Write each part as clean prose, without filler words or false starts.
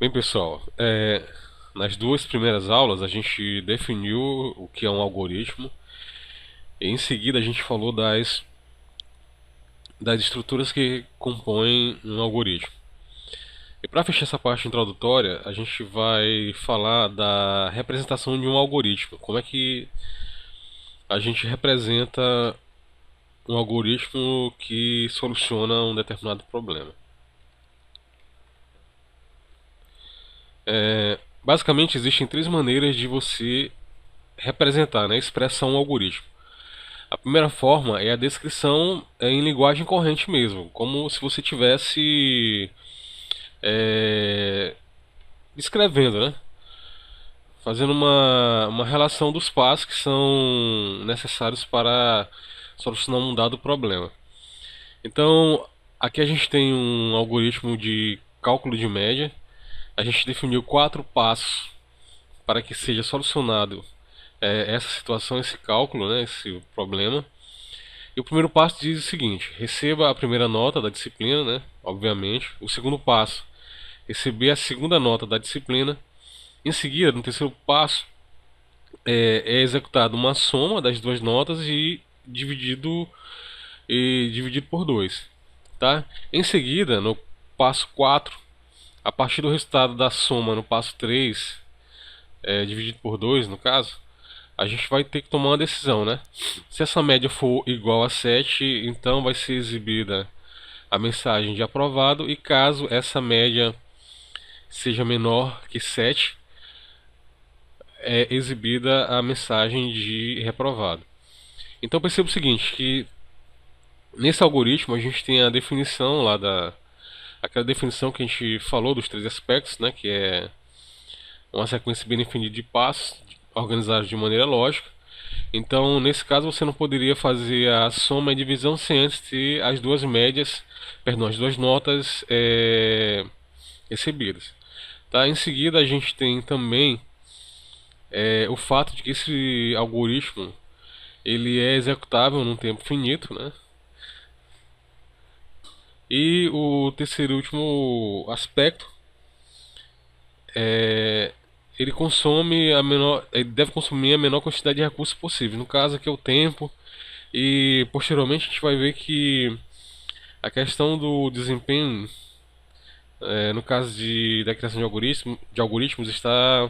Bem, pessoal, nas duas primeiras aulas a gente definiu o que é um algoritmo e em seguida a gente falou das estruturas que compõem um algoritmo. E para fechar essa parte introdutória, a gente vai falar da representação de um algoritmo. Como é que a gente representa um algoritmo que soluciona um determinado problema. Basicamente, existem três maneiras de você representar, né, expressar um algoritmo. A primeira forma é a descrição em linguagem corrente mesmo, como se você tivesse descrevendo, né? Fazendo uma relação dos passos que são necessários para solucionar um dado problema. Então, aqui a gente tem um algoritmo de cálculo de média. A gente definiu 4 passos para que seja solucionado essa situação, esse cálculo, né, esse problema. E o primeiro passo diz o seguinte: receba a primeira nota da disciplina, né? Obviamente. O segundo passo, receber a segunda nota da disciplina. Em seguida, no terceiro passo, é executada uma soma das duas notas e dividido por 2, tá? Em seguida, no passo 4, a partir do resultado da soma no passo 3, dividido por 2 no caso, a gente vai ter que tomar uma decisão, né? Se essa média for igual a 7, então vai ser exibida a mensagem de aprovado, e caso essa média seja menor que 7, é exibida a mensagem de reprovado. Então perceba o seguinte, que nesse algoritmo a gente tem a definição lá aquela definição que a gente falou dos três aspectos, né, que é uma sequência bem definida de passos organizados de maneira lógica. Então, nesse caso, você não poderia fazer a soma e divisão sem antes ter as duas médias, perdão, as duas notas recebidas. Tá? Em seguida, a gente tem também o fato de que esse algoritmo ele é executável num tempo finito, né? E o terceiro e último aspecto, ele ele deve consumir a menor quantidade de recursos possível. No caso aqui é o tempo. E posteriormente a gente vai ver que a questão do desempenho, no caso da criação de algoritmos, está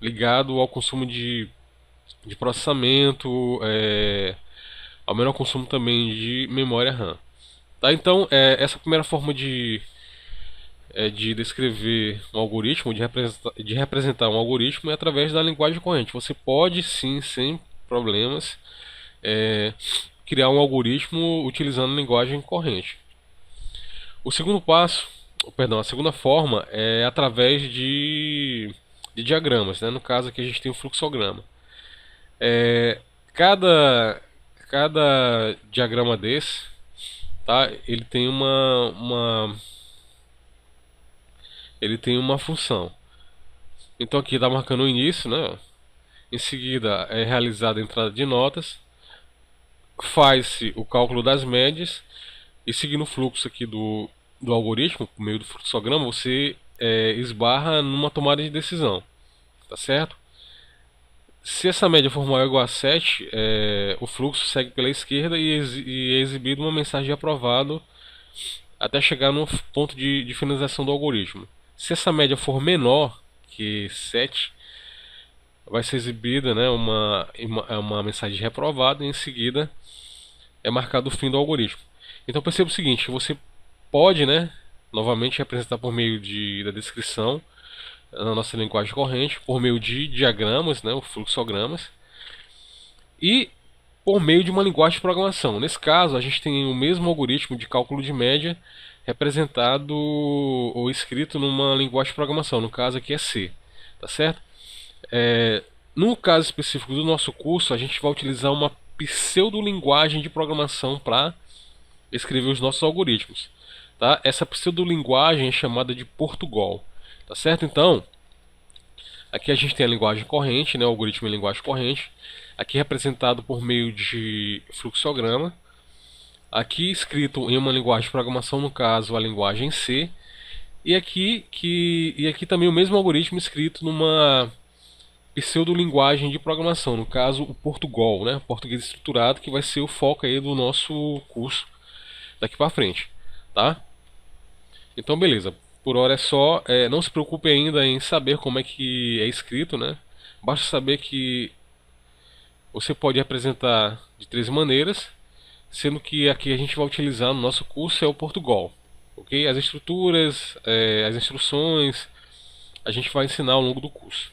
ligado ao consumo de processamento, ao menor consumo também de memória RAM. Tá? Então, essa primeira forma de descrever um algoritmo, de representar um algoritmo, é através da linguagem corrente. Você pode sim, sem problemas, criar um algoritmo utilizando linguagem corrente. O segundo passo, perdão, a segunda forma é através de diagramas, né? No caso aqui a gente tem o fluxograma. Cada, cada diagrama desse, tá? Ele tem uma função. Então aqui está marcando o início, né? Em seguida é realizada a entrada de notas, faz-se o cálculo das médias, e seguindo o fluxo aqui do algoritmo, por meio do fluxograma, você esbarra numa tomada de decisão, tá certo? Se essa média for maior ou igual a 7, o fluxo segue pela esquerda e é exibido uma mensagem de aprovado até chegar no ponto de finalização do algoritmo. Se essa média for menor que 7, vai ser exibida, né, uma mensagem de reprovado, e em seguida é marcado o fim do algoritmo. Então perceba o seguinte: você pode, né, novamente representar por meio da descrição na nossa linguagem corrente, por meio de diagramas, né, os fluxogramas, e por meio de uma linguagem de programação. Nesse caso, a gente tem o mesmo algoritmo de cálculo de média representado ou escrito numa linguagem de programação. No caso aqui é C, tá certo? No caso específico do nosso curso, a gente vai utilizar uma pseudolinguagem de programação para escrever os nossos algoritmos. Tá? Essa pseudolinguagem é chamada de Portugal. Tá certo? Então, aqui a gente tem a linguagem corrente, né, o algoritmo em linguagem corrente, aqui representado por meio de fluxograma, aqui escrito em uma linguagem de programação, no caso a linguagem C, E aqui também o mesmo algoritmo escrito numa pseudolinguagem de programação, no caso o Portugal, né? Português estruturado, que vai ser o foco aí do nosso curso daqui para frente, tá? Então, beleza. Por hora é só. Não se preocupe ainda em saber como é que é escrito, né? Basta saber que você pode apresentar de três maneiras, sendo que aqui a gente vai utilizar no nosso curso é o Portugal, ok? As estruturas, as instruções, a gente vai ensinar ao longo do curso.